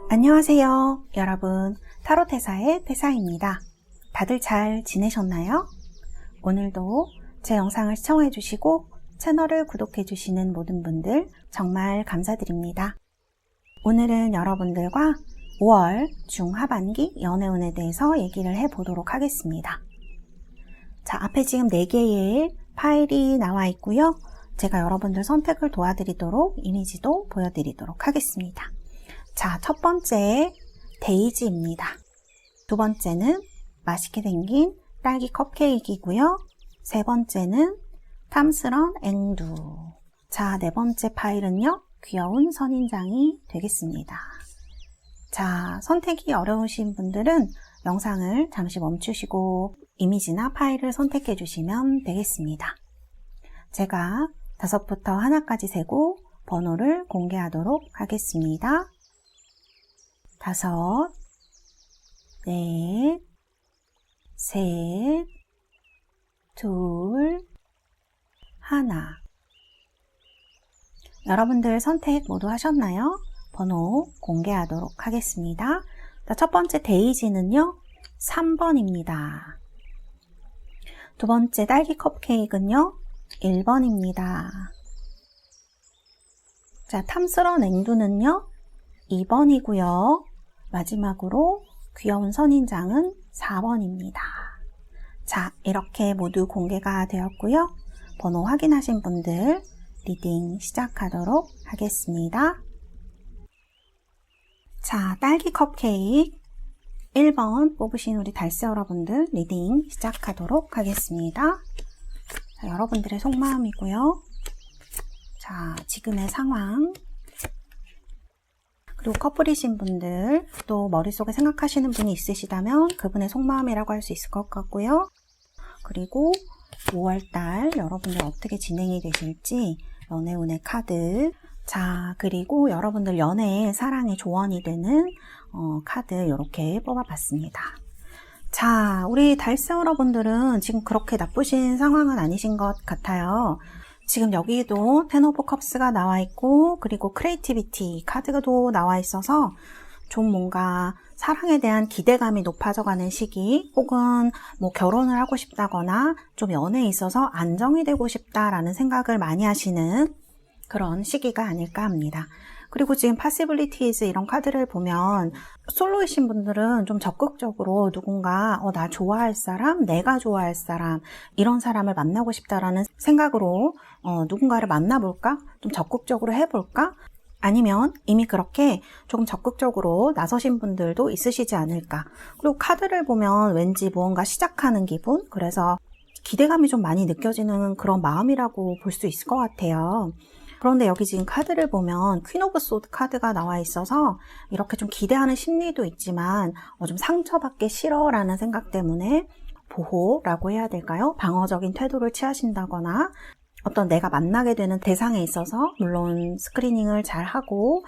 안녕하세요. 여러분, 타로테사의 테사입니다. 다들 잘 지내셨나요? 오늘도 제 영상을 시청해주시고 채널을 구독해주시는 모든 분들 정말 감사드립니다. 오늘은 여러분들과 5월 중하반기 연애운에 대해서 얘기를 해보도록 하겠습니다. 자, 앞에 지금 4개의 파일이 나와 있고요. 제가 여러분들 선택을 도와드리도록 이미지도 보여드리도록 하겠습니다. 자, 첫 번째 데이지입니다. 두 번째는 맛있게 생긴 딸기 컵케이크이고요. 세 번째는 탐스런 앵두. 자, 네 번째 파일은요, 귀여운 선인장이 되겠습니다. 자, 선택이 어려우신 분들은 영상을 잠시 멈추시고 이미지나 파일을 선택해 주시면 되겠습니다. 제가 5부터 1까지 세고 번호를 공개하도록 하겠습니다. 5, 4, 3, 2, 1. 여러분들 선택 모두 하셨나요? 번호 공개하도록 하겠습니다. 첫 번째 데이지는요, 3번입니다. 두 번째 딸기 컵케이크는요, 1번입니다. 자, 탐스런 앵두는요, 2번이고요. 마지막으로 귀여운 선인장은 4번입니다. 자, 이렇게 모두 공개가 되었고요. 번호 확인하신 분들 리딩 시작하도록 하겠습니다. 자, 딸기 컵케이크 1번 뽑으신 우리 달새 여러분들 리딩 시작하도록 하겠습니다. 자, 여러분들의 속마음이고요. 자, 지금의 상황, 그리고 커플이신 분들, 또 머릿속에 생각하시는 분이 있으시다면 그분의 속마음이라고 할 수 있을 것 같고요. 그리고 5월달 여러분들 어떻게 진행이 되실지 연애운의 카드, 자, 그리고 여러분들 연애의 사랑의 조언이 되는 카드 이렇게 뽑아봤습니다. 자, 우리 달새 여러분들은 지금 그렇게 나쁘신 상황은 아니신 것 같아요. 지금 여기도 텐 오브 컵스가 나와 있고, 그리고 크리에이티비티 카드도 나와 있어서 좀 뭔가 사랑에 대한 기대감이 높아져가는 시기, 혹은 뭐 결혼을 하고 싶다거나 좀 연애에 있어서 안정이 되고 싶다라는 생각을 많이 하시는 그런 시기가 아닐까 합니다. 그리고 지금 possibilities 이런 카드를 보면 솔로이신 분들은 좀 적극적으로 누군가 나 좋아할 사람, 내가 좋아할 사람, 이런 사람을 만나고 싶다라는 생각으로 누군가를 만나볼까? 좀 적극적으로 해볼까? 아니면 이미 그렇게 조금 적극적으로 나서신 분들도 있으시지 않을까? 그리고 카드를 보면 왠지 무언가 시작하는 기분? 그래서 기대감이 좀 많이 느껴지는 그런 마음이라고 볼 수 있을 것 같아요. 그런데 여기 지금 카드를 보면 퀸 오브 소드 카드가 나와 있어서 이렇게 좀 기대하는 심리도 있지만 좀 상처받기 싫어라는 생각 때문에 보호라고 해야 될까요? 방어적인 태도를 취하신다거나 어떤 내가 만나게 되는 대상에 있어서 물론 스크리닝을 잘 하고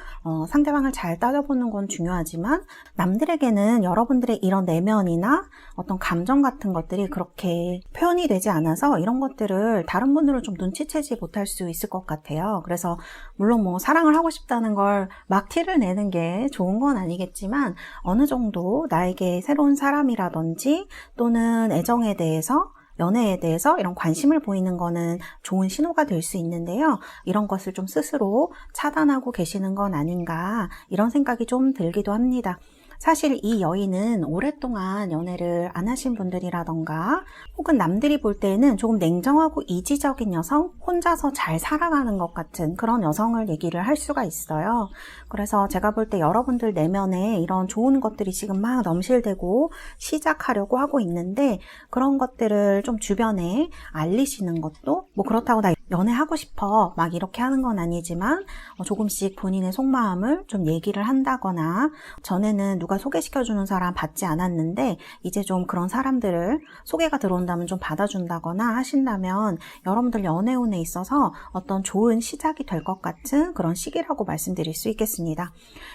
상대방을 잘 따져보는 건 중요하지만 남들에게는 여러분들의 이런 내면이나 어떤 감정 같은 것들이 그렇게 표현이 되지 않아서 이런 것들을 다른 분들은 좀 눈치채지 못할 수 있을 것 같아요. 그래서 물론 뭐 사랑을 하고 싶다는 걸 막 티를 내는 게 좋은 건 아니겠지만 어느 정도 나에게 새로운 사람이라든지 또는 애정에 대해서 연애에 대해서 이런 관심을 보이는 거는 좋은 신호가 될 수 있는데요. 이런 것을 좀 스스로 차단하고 계시는 건 아닌가 이런 생각이 좀 들기도 합니다. 사실 이 여인은 오랫동안 연애를 안 하신 분들이라던가 혹은 남들이 볼 때에는 조금 냉정하고 이지적인 여성, 혼자서 잘 살아가는 것 같은 그런 여성을 얘기를 할 수가 있어요. 그래서 제가 볼 때 여러분들 내면에 이런 좋은 것들이 지금 막 넘실대고 시작하려고 하고 있는데 그런 것들을 좀 주변에 알리시는 것도 뭐 그렇다고 나 연애하고 싶어 막 이렇게 하는 건 아니지만 조금씩 본인의 속마음을 좀 얘기를 한다거나 전에는 누가 소개시켜주는 사람 받지 않았는데 이제 좀 그런 사람들을 소개가 들어온다면 좀 받아준다거나 하신다면 여러분들 연애운에 있어서 어떤 좋은 시작이 될 것 같은 그런 시기라고 말씀드릴 수 있겠습니다.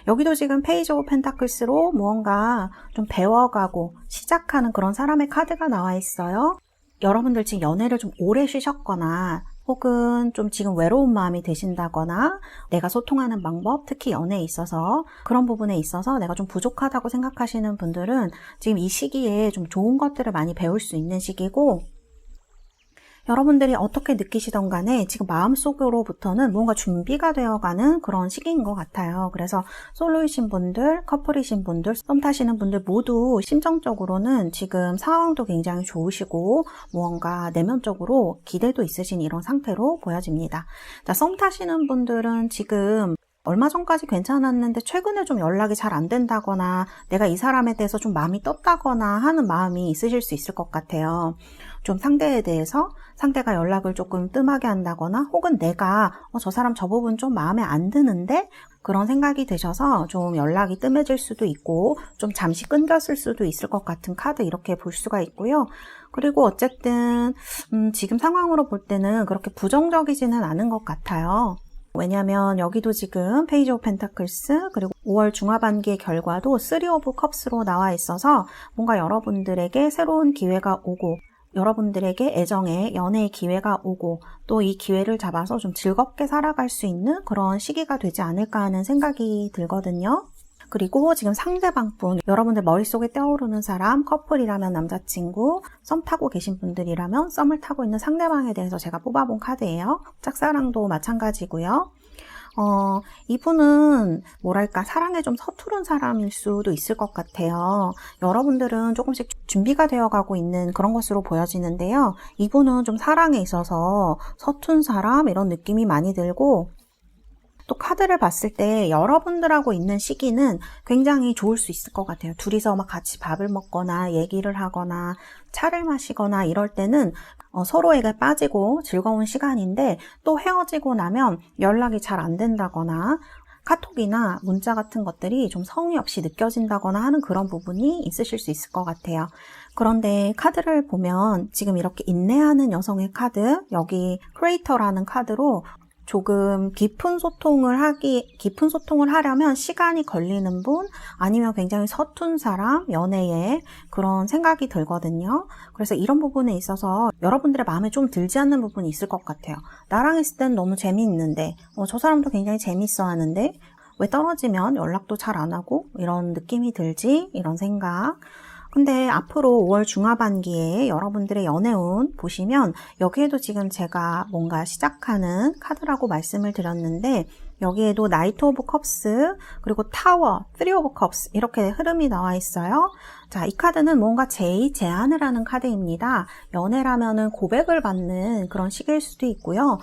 여기도 지금 페이지 오브 펜타클스로 무언가 좀 배워가고 시작하는 그런 사람의 카드가 나와 있어요. 여러분들 지금 연애를 좀 오래 쉬셨거나 혹은 좀 지금 외로운 마음이 드신다거나 내가 소통하는 방법, 특히 연애에 있어서 그런 부분에 있어서 내가 좀 부족하다고 생각하시는 분들은 지금 이 시기에 좀 좋은 것들을 많이 배울 수 있는 시기고, 여러분들이 어떻게 느끼시던 간에 지금 마음속으로부터는 뭔가 준비가 되어가는 그런 시기인 것 같아요. 그래서 솔로이신 분들, 커플이신 분들, 썸 타시는 분들 모두 심정적으로는 지금 상황도 굉장히 좋으시고 무언가 내면적으로 기대도 있으신 이런 상태로 보여집니다. 자, 썸 타시는 분들은 지금 얼마 전까지 괜찮았는데 최근에 좀 연락이 잘 안 된다거나 내가 이 사람에 대해서 좀 마음이 떴다거나 하는 마음이 있으실 수 있을 것 같아요. 좀 상대에 대해서 상대가 연락을 조금 뜸하게 한다거나 혹은 내가 저 사람 저 부분 좀 마음에 안 드는데 그런 생각이 드셔서 좀 연락이 뜸해질 수도 있고 좀 잠시 끊겼을 수도 있을 것 같은 카드, 이렇게 볼 수가 있고요. 그리고 어쨌든 지금 상황으로 볼 때는 그렇게 부정적이지는 않은 것 같아요. 왜냐면 여기도 지금 페이지 오브 펜타클스, 그리고 5월 중하반기의 결과도 3 오브 컵스로 나와 있어서 뭔가 여러분들에게 새로운 기회가 오고 여러분들에게 애정의 연애의 기회가 오고 또 이 기회를 잡아서 좀 즐겁게 살아갈 수 있는 그런 시기가 되지 않을까 하는 생각이 들거든요. 그리고 지금 상대방분, 여러분들 머릿속에 떠오르는 사람, 커플이라면 남자친구, 썸 타고 계신 분들이라면 썸을 타고 있는 상대방에 대해서 제가 뽑아본 카드예요. 짝사랑도 마찬가지고요. 이분은 뭐랄까 사랑에 좀 서투른 사람일 수도 있을 것 같아요. 여러분들은 조금씩 준비가 되어가고 있는 그런 것으로 보여지는데요. 이분은 좀 사랑에 있어서 서툰 사람, 이런 느낌이 많이 들고, 또 카드를 봤을 때 여러분들하고 있는 시기는 굉장히 좋을 수 있을 것 같아요. 둘이서 막 같이 밥을 먹거나 얘기를 하거나 차를 마시거나 이럴 때는 서로에게 빠지고 즐거운 시간인데, 또 헤어지고 나면 연락이 잘 안 된다거나 카톡이나 문자 같은 것들이 좀 성의 없이 느껴진다거나 하는 그런 부분이 있으실 수 있을 것 같아요. 그런데 카드를 보면 지금 이렇게 인내하는 여성의 카드, 여기 크리에이터라는 카드로 조금 깊은 소통을 하려면 시간이 걸리는 분, 아니면 굉장히 서툰 사람, 연애에 그런 생각이 들거든요. 그래서 이런 부분에 있어서 여러분들의 마음에 좀 들지 않는 부분이 있을 것 같아요. 나랑 있을 땐 너무 재미있는데, 저 사람도 굉장히 재밌어 하는데 왜 떨어지면 연락도 잘 안 하고 이런 느낌이 들지? 이런 생각. 근데 앞으로 5월 중하반기에 여러분들의 연애운 보시면 여기에도 지금 제가 뭔가 시작하는 카드라고 말씀을 드렸는데, 여기에도 나이트 오브 컵스, 그리고 타워, 3 오브 컵스 이렇게 흐름이 나와 있어요. 자, 이 카드는 뭔가 제안을 하는 카드입니다. 연애라면은 고백을 받는 그런 시기일 수도 있고요.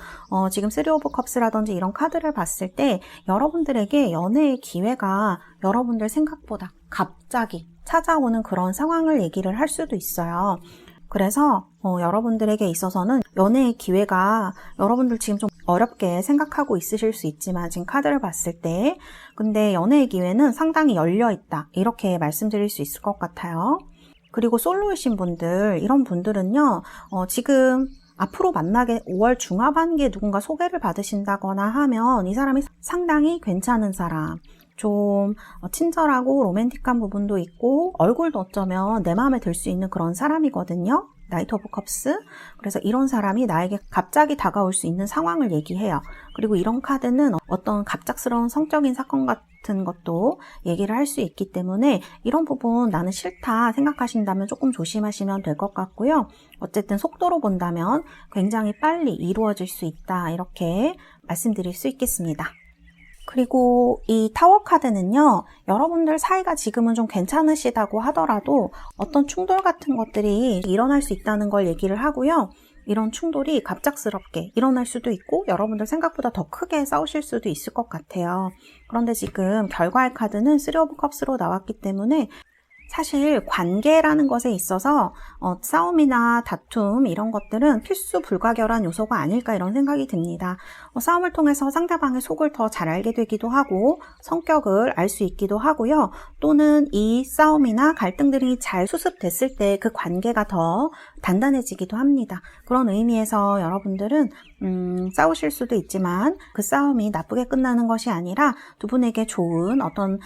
지금 3 오브 컵스라든지 이런 카드를 봤을 때 여러분들에게 연애의 기회가 여러분들 생각보다 갑자기 찾아오는 그런 상황을 얘기를 할 수도 있어요. 그래서 여러분들에게 있어서는 연애의 기회가, 여러분들 지금 좀 어렵게 생각하고 있으실 수 있지만 지금 카드를 봤을 때 근데 연애의 기회는 상당히 열려있다, 이렇게 말씀드릴 수 있을 것 같아요. 그리고 솔로이신 분들, 이런 분들은요 지금 앞으로 만나게 5월 중하반기에 누군가 소개를 받으신다거나 하면 이 사람이 상당히 괜찮은 사람, 좀 친절하고 로맨틱한 부분도 있고 얼굴도 어쩌면 내 마음에 들 수 있는 그런 사람이거든요. 나이트 오브 컵스. 그래서 이런 사람이 나에게 갑자기 다가올 수 있는 상황을 얘기해요. 그리고 이런 카드는 어떤 갑작스러운 성적인 사건 같은 것도 얘기를 할 수 있기 때문에 이런 부분 나는 싫다 생각하신다면 조금 조심하시면 될 것 같고요. 어쨌든 속도로 본다면 굉장히 빨리 이루어질 수 있다, 이렇게 말씀드릴 수 있겠습니다. 그리고 이 타워 카드는요, 여러분들 사이가 지금은 좀 괜찮으시다고 하더라도 어떤 충돌 같은 것들이 일어날 수 있다는 걸 얘기를 하고요. 이런 충돌이 갑작스럽게 일어날 수도 있고 여러분들 생각보다 더 크게 싸우실 수도 있을 것 같아요. 그런데 지금 결과의 카드는 3 오브 컵스로 나왔기 때문에 사실 관계라는 것에 있어서 싸움이나 다툼 이런 것들은 필수 불가결한 요소가 아닐까, 이런 생각이 듭니다. 싸움을 통해서 상대방의 속을 더 잘 알게 되기도 하고 성격을 알 수 있기도 하고요. 또는 이 싸움이나 갈등들이 잘 수습됐을 때 그 관계가 더 단단해지기도 합니다. 그런 의미에서 여러분들은 싸우실 수도 있지만 그 싸움이 나쁘게 끝나는 것이 아니라 두 분에게 좋은 어떤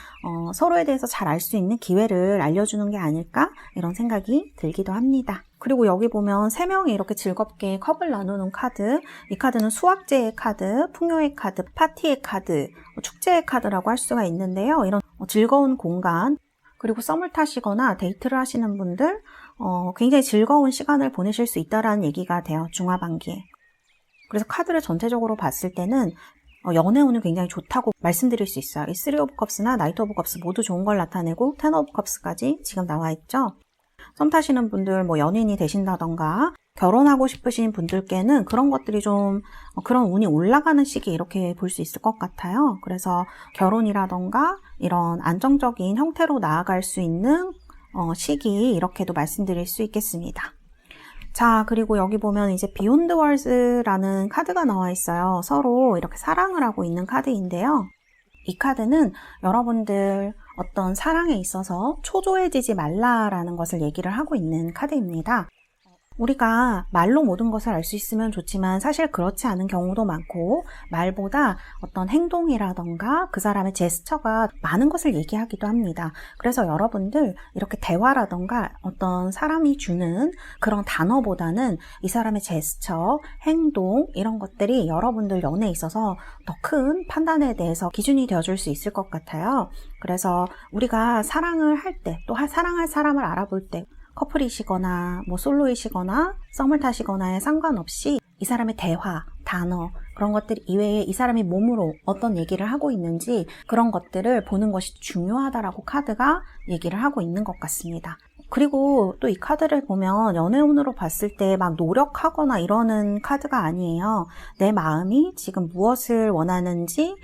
서로에 대해서 잘 알 수 있는 기회를 알려주는 게 아닐까 이런 생각이 들기도 합니다. 그리고 여기 보면 3명이 이렇게 즐겁게 컵을 나누는 카드, 이 카드는 수학제의 카드, 풍요의 카드, 파티의 카드, 축제의 카드라고 할 수가 있는데요. 이런 즐거운 공간, 그리고 썸을 타시거나 데이트를 하시는 분들 굉장히 즐거운 시간을 보내실 수 있다는 얘기가 돼요. 중하반기에. 그래서 카드를 전체적으로 봤을 때는 연애운은 굉장히 좋다고 말씀드릴 수 있어요. 이 3 오브 컵스나 나이트 오브 컵스 모두 좋은 걸 나타내고 10 오브 컵스까지 지금 나와 있죠. 썸 타시는 분들, 연인이 되신다던가 결혼하고 싶으신 분들께는 그런 것들이 좀 그런 운이 올라가는 시기 이렇게 볼 수 있을 것 같아요. 그래서 결혼이라던가 이런 안정적인 형태로 나아갈 수 있는 시기 이렇게도 말씀드릴 수 있겠습니다. 자, 그리고 여기 보면 이제 비욘드 월즈라는 카드가 나와 있어요. 서로 이렇게 사랑을 하고 있는 카드인데요. 이 카드는 여러분들 어떤 사랑에 있어서 초조해지지 말라라는 것을 얘기를 하고 있는 카드입니다. 우리가 말로 모든 것을 알 수 있으면 좋지만 사실 그렇지 않은 경우도 많고 말보다 어떤 행동이라던가 그 사람의 제스처가 많은 것을 얘기하기도 합니다. 그래서 여러분들 이렇게 대화라던가 어떤 사람이 주는 그런 단어보다는 이 사람의 제스처, 행동 이런 것들이 여러분들 연애에 있어서 더 큰 판단에 대해서 기준이 되어줄 수 있을 것 같아요. 그래서 우리가 사랑을 할 때 또 사랑할 사람을 알아볼 때 커플이시거나 솔로이시거나 썸을 타시거나에 상관없이 이 사람의 대화, 단어 그런 것들 이외에 이 사람이 몸으로 어떤 얘기를 하고 있는지 그런 것들을 보는 것이 중요하다라고 카드가 얘기를 하고 있는 것 같습니다. 그리고 또 이 카드를 보면 연애운으로 봤을 때 막 노력하거나 이러는 카드가 아니에요. 내 마음이 지금 무엇을 원하는지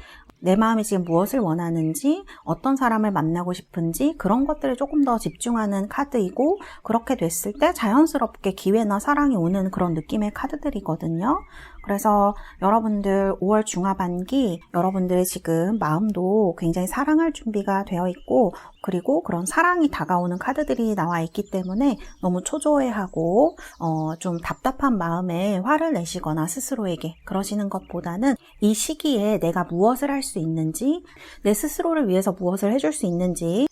내 마음이 지금 무엇을 원하는지, 어떤 사람을 만나고 싶은지 그런 것들을 조금 더 집중하는 카드이고 그렇게 됐을 때 자연스럽게 기회나 사랑이 오는 그런 느낌의 카드들이거든요. 그래서 여러분들 5월 중하반기 여러분들의 지금 마음도 굉장히 사랑할 준비가 되어 있고 그리고 그런 사랑이 다가오는 카드들이 나와 있기 때문에 너무 초조해하고 좀 답답한 마음에 화를 내시거나 스스로에게 그러시는 것보다는 이 시기에 내가 무엇을 할 수 있는지 내 스스로를 위해서 무엇을 해줄 수 있는지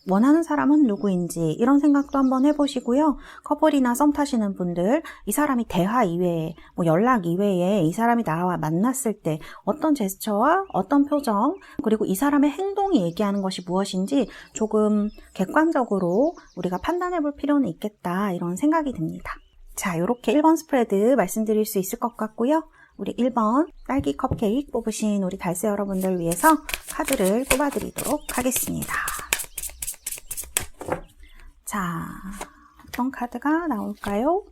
원하는 사람은 누구인지 이런 생각도 한번 해보시고요. 커플이나 썸 타시는 분들 이 사람이 대화 이외에 연락 이외에 이 사람이 나와 만났을 때 어떤 제스처와 어떤 표정 그리고 이 사람의 행동이 얘기하는 것이 무엇인지 조금 객관적으로 우리가 판단해 볼 필요는 있겠다 이런 생각이 듭니다. 자, 이렇게 1번 스프레드 말씀드릴 수 있을 것 같고요. 우리 1번 딸기 컵케이크 뽑으신 우리 달새 여러분들 위해서 카드를 뽑아드리도록 하겠습니다. 자, 어떤 카드가 나올까요?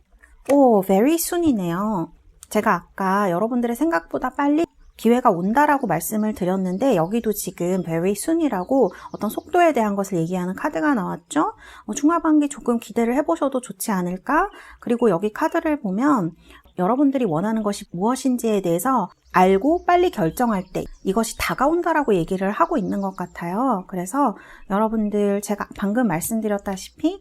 오, very soon이네요. 제가 아까 여러분들의 생각보다 빨리 기회가 온다라고 말씀을 드렸는데 여기도 지금 very soon이라고 어떤 속도에 대한 것을 얘기하는 카드가 나왔죠. 중하반기 조금 기대를 해보셔도 좋지 않을까? 그리고 여기 카드를 보면 여러분들이 원하는 것이 무엇인지에 대해서 알고 빨리 결정할 때 이것이 다가온다라고 얘기를 하고 있는 것 같아요. 그래서 여러분들 제가 방금 말씀드렸다시피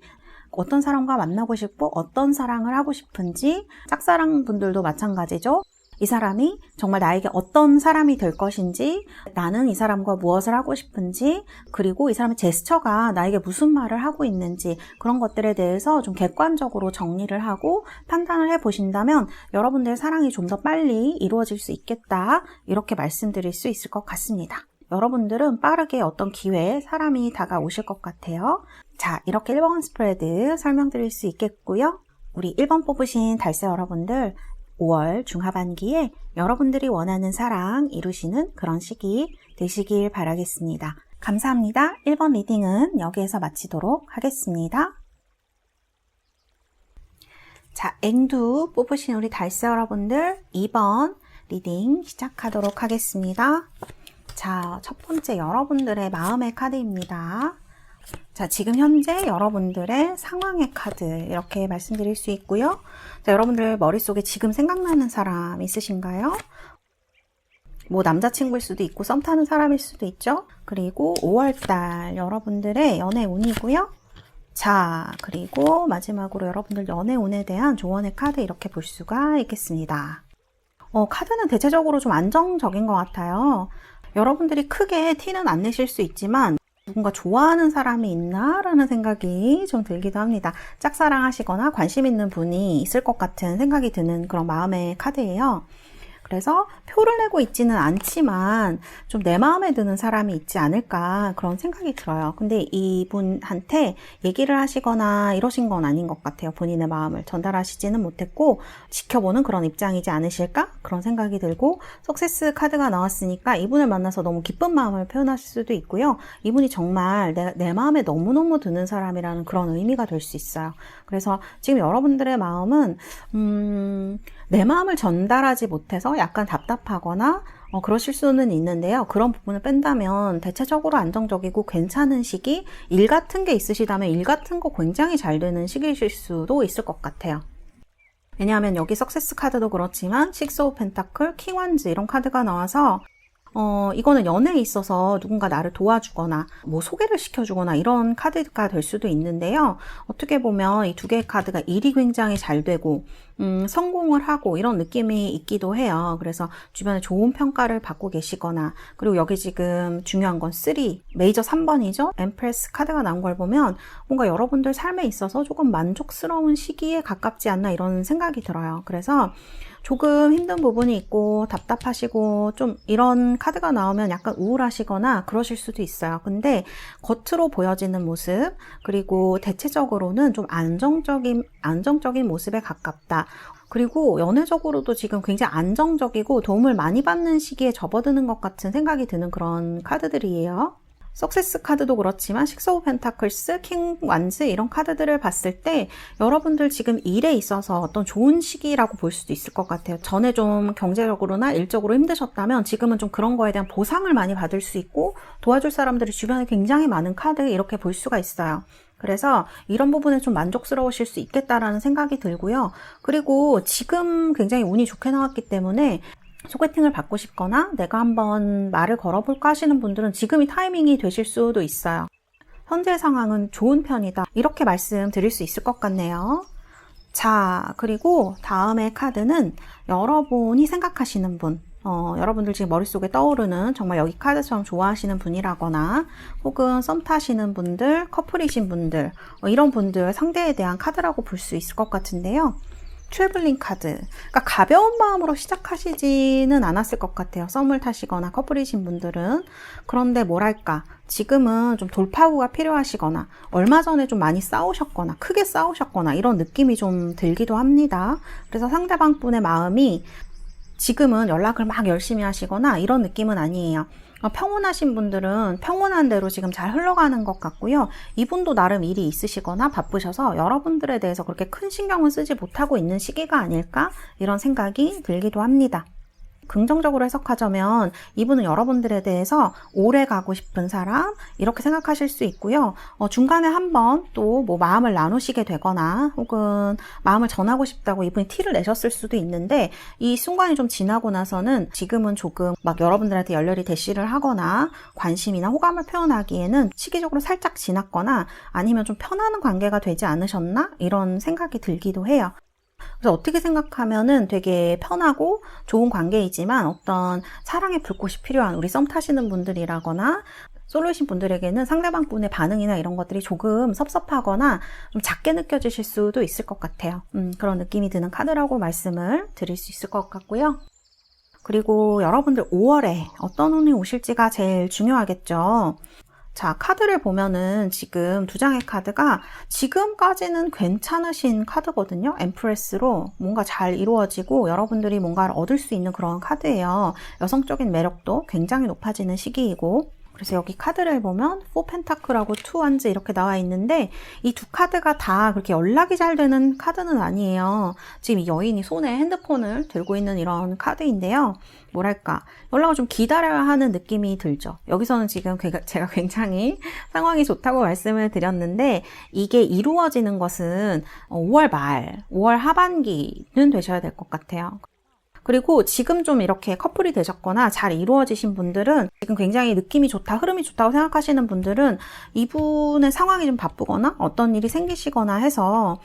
어떤 사람과 만나고 싶고 어떤 사랑을 하고 싶은지 짝사랑 분들도 마찬가지죠. 이 사람이 정말 나에게 어떤 사람이 될 것인지 나는 이 사람과 무엇을 하고 싶은지 그리고 이 사람의 제스처가 나에게 무슨 말을 하고 있는지 그런 것들에 대해서 좀 객관적으로 정리를 하고 판단을 해보신다면 여러분들의 사랑이 좀 더 빨리 이루어질 수 있겠다 이렇게 말씀드릴 수 있을 것 같습니다. 여러분들은 빠르게 어떤 기회에 사람이 다가오실 것 같아요. 자, 이렇게 1번 스프레드 설명드릴 수 있겠고요. 우리 1번 뽑으신 달새 여러분들 5월 중하반기에 여러분들이 원하는 사랑 이루시는 그런 시기 되시길 바라겠습니다. 감사합니다. 1번 리딩은 여기에서 마치도록 하겠습니다. 자, 앵두 뽑으신 우리 달새 여러분들 2번 리딩 시작하도록 하겠습니다. 자, 첫 번째 여러분들의 마음의 카드입니다. 자, 지금 현재 여러분들의 상황의 카드 이렇게 말씀드릴 수 있고요. 자, 여러분들 머릿속에 지금 생각나는 사람 있으신가요? 남자친구일 수도 있고 썸 타는 사람일 수도 있죠. 그리고 5월달 여러분들의 연애운이고요. 자, 그리고 마지막으로 여러분들 연애운에 대한 조언의 카드 이렇게 볼 수가 있겠습니다. 카드는 대체적으로 좀 안정적인 것 같아요. 여러분들이 크게 티는 안 내실 수 있지만 누군가 좋아하는 사람이 있나? 라는 생각이 좀 들기도 합니다. 짝사랑하시거나 관심 있는 분이 있을 것 같은 생각이 드는 그런 마음의 카드예요. 그래서 표를 내고 있지는 않지만 좀 내 마음에 드는 사람이 있지 않을까 그런 생각이 들어요. 근데 이분한테 얘기를 하시거나 이러신 건 아닌 것 같아요. 본인의 마음을 전달하시지는 못했고 지켜보는 그런 입장이지 않으실까? 그런 생각이 들고 석세스 카드가 나왔으니까 이분을 만나서 너무 기쁜 마음을 표현하실 수도 있고요. 이분이 정말 내 마음에 너무너무 드는 사람이라는 그런 의미가 될 수 있어요. 그래서 지금 여러분들의 마음은 내 마음을 전달하지 못해서 약간 답답하거나 그러실 수는 있는데요. 그런 부분을 뺀다면 대체적으로 안정적이고 괜찮은 시기, 일 같은 게 있으시다면 일 같은 거 굉장히 잘 되는 시기이실 수도 있을 것 같아요. 왜냐하면 여기 석세스 카드도 그렇지만 식스 오브 펜타클, 킹 완즈 이런 카드가 나와서 이거는 연애에 있어서 누군가 나를 도와주거나 뭐 소개를 시켜주거나 이런 카드가 될 수도 있는데요. 어떻게 보면 이 두 개의 카드가 일이 굉장히 잘 되고 성공을 하고 이런 느낌이 있기도 해요. 그래서 주변에 좋은 평가를 받고 계시거나 그리고 여기 지금 중요한 건 3, 메이저 3번이죠. 엠프레스 카드가 나온 걸 보면 뭔가 여러분들 삶에 있어서 조금 만족스러운 시기에 가깝지 않나 이런 생각이 들어요. 그래서 조금 힘든 부분이 있고 답답하시고 좀 이런 카드가 나오면 약간 우울하시거나 그러실 수도 있어요. 근데 겉으로 보여지는 모습 그리고 대체적으로는 좀 안정적인 모습에 가깝다. 그리고 연애적으로도 지금 굉장히 안정적이고 도움을 많이 받는 시기에 접어드는 것 같은 생각이 드는 그런 카드들이에요. 석세스 카드도 그렇지만 식스 오브 펜타클스, 킹 완즈 이런 카드들을 봤을 때 여러분들 지금 일에 있어서 어떤 좋은 시기라고 볼 수도 있을 것 같아요. 전에 좀 경제적으로나 일적으로 힘드셨다면 지금은 좀 그런 거에 대한 보상을 많이 받을 수 있고 도와줄 사람들이 주변에 굉장히 많은 카드 이렇게 볼 수가 있어요. 그래서 이런 부분에 좀 만족스러우실 수 있겠다라는 생각이 들고요. 그리고 지금 굉장히 운이 좋게 나왔기 때문에 소개팅을 받고 싶거나 내가 한번 말을 걸어볼까 하시는 분들은 지금이 타이밍이 되실 수도 있어요. 현재 상황은 좋은 편이다. 이렇게 말씀드릴 수 있을 것 같네요. 자, 그리고 다음의 카드는 여러분이 생각하시는 분, 여러분들 지금 머릿속에 떠오르는 정말 여기 카드처럼 좋아하시는 분이라거나 혹은 썸 타시는 분들, 커플이신 분들 이런 분들 상대에 대한 카드라고 볼 수 있을 것 같은데요. 트래블링 카드. 그러니까 가벼운 마음으로 시작하시지는 않았을 것 같아요. 썸을 타시거나 커플이신 분들은. 그런데 뭐랄까 지금은 좀 돌파구가 필요하시거나 얼마 전에 좀 많이 싸우셨거나 크게 싸우셨거나 이런 느낌이 좀 들기도 합니다. 그래서 상대방 분의 마음이 지금은 연락을 막 열심히 하시거나 이런 느낌은 아니에요. 평온하신 분들은 평온한 대로 지금 잘 흘러가는 것 같고요. 이분도 나름 일이 있으시거나 바쁘셔서 여러분들에 대해서 그렇게 큰 신경을 쓰지 못하고 있는 시기가 아닐까? 이런 생각이 들기도 합니다. 긍정적으로 해석하자면 이분은 여러분들에 대해서 오래 가고 싶은 사람 이렇게 생각하실 수 있고요. 중간에 한번 또 뭐 마음을 나누시게 되거나 혹은 마음을 전하고 싶다고 이분이 티를 내셨을 수도 있는데 이 순간이 좀 지나고 나서는 지금은 조금 막 여러분들한테 열렬히 대시를 하거나 관심이나 호감을 표현하기에는 시기적으로 살짝 지났거나 아니면 좀 편안한 관계가 되지 않으셨나? 이런 생각이 들기도 해요. 그래서 어떻게 생각하면은 되게 편하고 좋은 관계이지만 어떤 사랑의 불꽃이 필요한 우리 썸 타시는 분들이라거나 솔로이신 분들에게는 상대방 분의 반응이나 이런 것들이 조금 섭섭하거나 좀 작게 느껴지실 수도 있을 것 같아요. 그런 느낌이 드는 카드라고 말씀을 드릴 수 있을 것 같고요. 그리고 여러분들 5월에 어떤 운이 오실지가 제일 중요하겠죠. 자, 카드를 보면은 지금 두 장의 카드가 지금까지는 괜찮으신 카드거든요. 엠프레스로 뭔가 잘 이루어지고 여러분들이 뭔가를 얻을 수 있는 그런 카드예요. 여성적인 매력도 굉장히 높아지는 시기이고 그래서 여기 카드를 보면 4 펜타클하고 2 완즈 이렇게 나와 있는데 이 두 카드가 다 그렇게 연락이 잘 되는 카드는 아니에요. 지금 이 여인이 손에 핸드폰을 들고 있는 이런 카드인데요. 뭐랄까 연락을 좀 기다려야 하는 느낌이 들죠. 여기서는 지금 제가 굉장히 상황이 좋다고 말씀을 드렸는데 이게 이루어지는 것은 5월 말, 5월 하반기는 되셔야 될 것 같아요. 그리고 지금 좀 이렇게 커플이 되셨거나 잘 이루어지신 분들은 지금 굉장히 느낌이 좋다, 흐름이 좋다고 생각하시는 분들은 이분의 상황이 좀 바쁘거나 어떤 일이 생기시거나 해서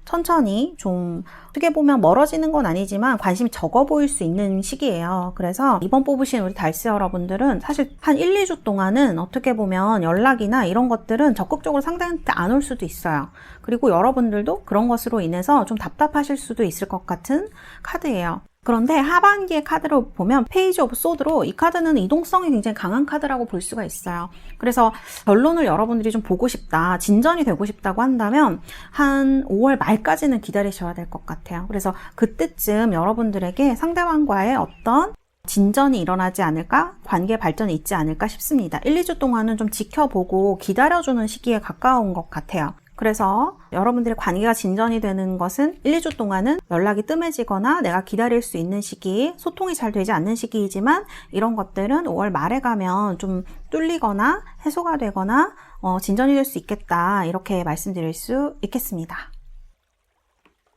천천히 좀 어떻게 보면 멀어지는 건 아니지만 관심이 적어 보일 수 있는 시기예요. 그래서 이번 뽑으신 우리 달스 여러분들은 사실 한 1, 2주 동안은 어떻게 보면 연락이나 이런 것들은 적극적으로 상대한테 안 올 수도 있어요. 그리고 여러분들도 그런 것으로 인해서 좀 답답하실 수도 있을 것 같은 카드예요. 그런데 하반기의 카드로 보면 페이지 오브 소드로 이 카드는 이동성이 굉장히 강한 카드라고 볼 수가 있어요. 그래서 결론을 여러분들이 좀 보고 싶다, 진전이 되고 싶다고 한다면 한 5월 말까지는 기다리셔야 될 것 같아요. 그래서 그때쯤 여러분들에게 상대방과의 어떤 진전이 일어나지 않을까? 관계 발전이 있지 않을까 싶습니다. 1, 2주 동안은 좀 지켜보고 기다려주는 시기에 가까운 것 같아요. 그래서 여러분들의 관계가 진전이 되는 것은 1, 2주 동안은 연락이 뜸해지거나 내가 기다릴 수 있는 시기, 소통이 잘 되지 않는 시기이지만 이런 것들은 5월 말에 가면 좀 뚫리거나 해소가 되거나 진전이 될 수 있겠다, 이렇게 말씀드릴 수 있겠습니다.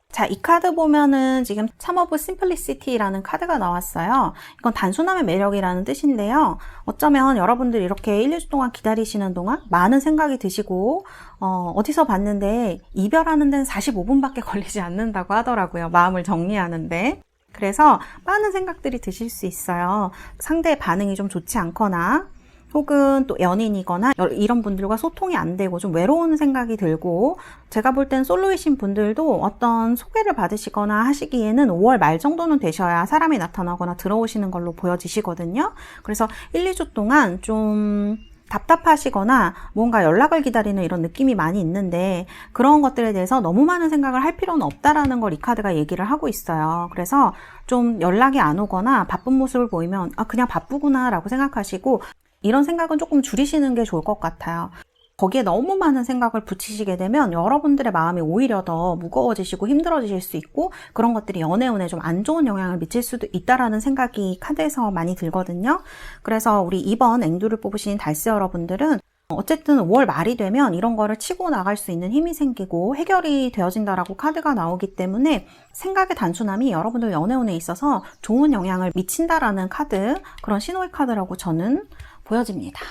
자, 이 카드 보면은 지금 Charm of Simplicity라는 카드가 나왔어요. 이건 단순함의 매력이라는 뜻인데요. 어쩌면 여러분들 이렇게 1, 2주 동안 기다리시는 동안 많은 생각이 드시고 어디서 봤는데 이별하는 데는 45분밖에 걸리지 않는다고 하더라고요. 마음을 정리하는데. 그래서 많은 생각들이 드실 수 있어요. 상대의 반응이 좀 좋지 않거나 혹은 또 연인이거나 이런 분들과 소통이 안 되고 좀 외로운 생각이 들고, 제가 볼 땐 솔로이신 분들도 어떤 소개를 받으시거나 하시기에는 5월 말 정도는 되셔야 사람이 나타나거나 들어오시는 걸로 보여지시거든요. 그래서 1, 2주 동안 좀 답답하시거나 뭔가 연락을 기다리는 이런 느낌이 많이 있는데 그런 것들에 대해서 너무 많은 생각을 할 필요는 없다라는 걸 이 카드가 얘기를 하고 있어요. 그래서 좀 연락이 안 오거나 바쁜 모습을 보이면 그냥 바쁘구나 라고 생각하시고 이런 생각은 조금 줄이시는 게 좋을 것 같아요. 거기에 너무 많은 생각을 붙이시게 되면 여러분들의 마음이 오히려 더 무거워지시고 힘들어지실 수 있고 그런 것들이 연애운에 좀 안 좋은 영향을 미칠 수도 있다라는 생각이 카드에서 많이 들거든요. 그래서 우리 이번 앵두를 뽑으신 달스 여러분들은 어쨌든 5월 말이 되면 이런 거를 치고 나갈 수 있는 힘이 생기고 해결이 되어진다라고 카드가 나오기 때문에 생각의 단순함이 여러분들 연애운에 있어서 좋은 영향을 미친다라는 카드, 그런 신호의 카드라고 저는 보여집니다.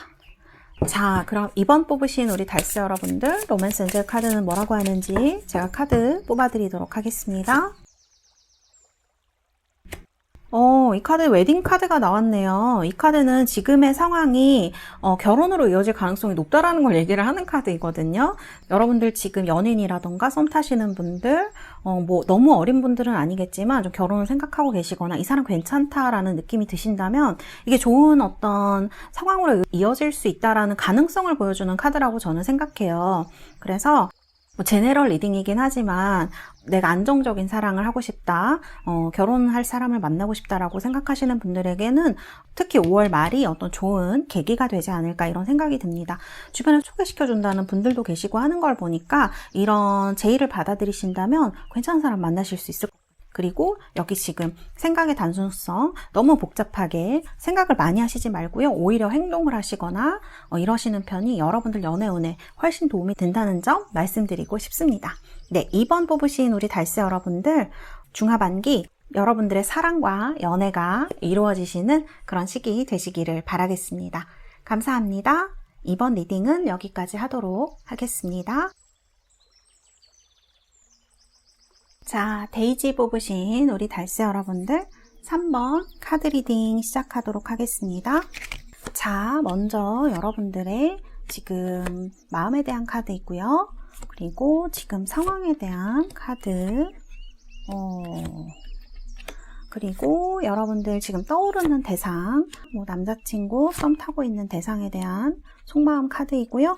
자, 그럼 이번 뽑으신 우리 달스 여러분들 로맨스 엔젤 카드는 뭐라고 하는지 제가 카드 뽑아드리도록 하겠습니다. 이 카드 웨딩 카드가 나왔네요. 이 카드는 지금의 상황이 결혼으로 이어질 가능성이 높다라는 걸 얘기를 하는 카드이거든요. 여러분들 지금 연인이라던가 썸 타시는 분들, 뭐 너무 어린 분들은 아니겠지만 좀 결혼을 생각하고 계시거나 이 사람 괜찮다라는 느낌이 드신다면 이게 좋은 어떤 상황으로 이어질 수 있다라는 가능성을 보여주는 카드라고 저는 생각해요. 그래서 제네럴 리딩이긴 하지만 내가 안정적인 사랑을 하고 싶다, 결혼할 사람을 만나고 싶다라고 생각하시는 분들에게는 특히 5월 말이 어떤 좋은 계기가 되지 않을까 이런 생각이 듭니다. 주변에 소개시켜준다는 분들도 계시고 하는 걸 보니까 이런 제의를 받아들이신다면 괜찮은 사람 만나실 수 있을 것 같아요. 그리고 여기 지금 생각의 단순성, 너무 복잡하게 생각을 많이 하시지 말고요. 오히려 행동을 하시거나 이러시는 편이 여러분들 연애운에 훨씬 도움이 된다는 점 말씀드리고 싶습니다. 네, 2번 뽑으신 우리 달스 여러분들 중하반기 여러분들의 사랑과 연애가 이루어지시는 그런 시기 되시기를 바라겠습니다. 감사합니다. 이번 리딩은 여기까지 하도록 하겠습니다. 자, 데이지 뽑으신 우리 달스 여러분들 3번 카드 리딩 시작하도록 하겠습니다. 자, 먼저 여러분들의 지금 마음에 대한 카드 있고요. 그리고 지금 상황에 대한 카드, 그리고 여러분들 지금 떠오르는 대상, 남자친구, 썸 타고 있는 대상에 대한 속마음 카드이고요.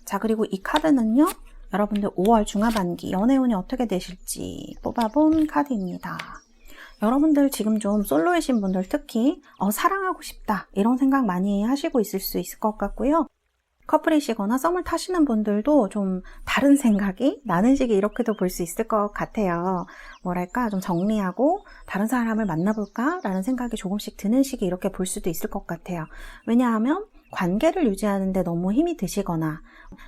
자, 그리고 이 카드는요, 여러분들 5월 중하반기 연애운이 어떻게 되실지 뽑아본 카드입니다. 여러분들 지금 좀 솔로이신 분들 특히 사랑하고 싶다 이런 생각 많이 하시고 있을 수 있을 것 같고요. 커플이시거나 썸을 타시는 분들도 좀 다른 생각이 나는 시기 이렇게도 볼 수 있을 것 같아요. 뭐랄까 좀 정리하고 다른 사람을 만나볼까 라는 생각이 조금씩 드는 시기 이렇게 볼 수도 있을 것 같아요. 왜냐하면 관계를 유지하는데 너무 힘이 드시거나